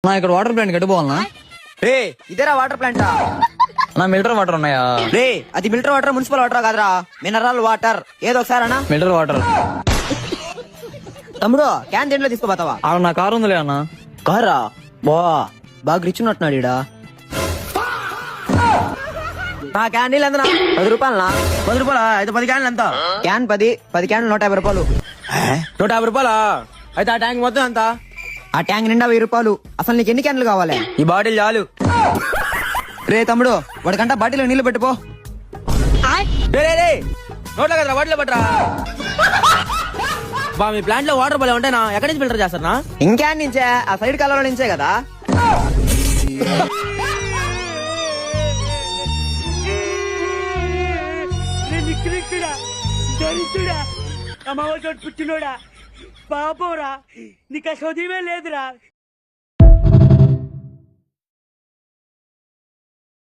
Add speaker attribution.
Speaker 1: నా ఇక్కడ water plant కట్టుకోవాలనా?
Speaker 2: రే ఇదేరా water plant
Speaker 1: నా మిల్టర్ వాటర్ ఉన్నాయా?
Speaker 2: రే అది మిలిటరీ వాటర్ మున్సిపల్ వాటర్ కాదురా, మినరల్ వాటర్. ఏదో ఒకసారి అన్నా
Speaker 1: మిల్టర్ వాటర్
Speaker 2: తమ్ముడు క్యాన్ దేంట్లో తీసుకోపోతావా?
Speaker 1: ఆడ నా కారు ఉందిలే అన్న.
Speaker 2: కారా బాగా రిచ్ ఉన్నట్టున్నాడు ఈడ. నా క్యాన్ నీళ్ళు ఎంత? 10 రూపాయలనా?
Speaker 3: 10 రూపాయలా? అయితే 10 క్యాన్లు ఎంత?
Speaker 2: క్యాన్ 10 క్యాన్లు 150 రూపాయలు.
Speaker 3: 150 రూపాయలా? అయితే ఆ ట్యాంక్ మొత్తం ఎంత?
Speaker 2: ఆ ట్యాంక్ నిండా 1000 రూపాయలు. అసలు నీకు ఎన్ని క్యాన్లు కావాలి?
Speaker 3: ఈ బాటిల్ చాలు.
Speaker 2: రే తమ్ముడు వాడికంట బాటిలో నీళ్లు పెట్టుకో.
Speaker 3: రే రే రే నోట్లో కదరా బాటిల్ పట్టరా. బా మీ ప్లాంట్ లో వాటర్ బాగా ఉంటాయినా? ఎక్కడి నుంచి ఫిల్టర్ చేస్తారా?
Speaker 2: ఇంక్యాన్ నుంచే, ఆ సైడ్ కాలంలో నుంచే కదా.
Speaker 4: దరిద్రుడా అమ్మవారి పుట్టినోడా పాపంరా, నీకు ఆ చదివే లేదురా.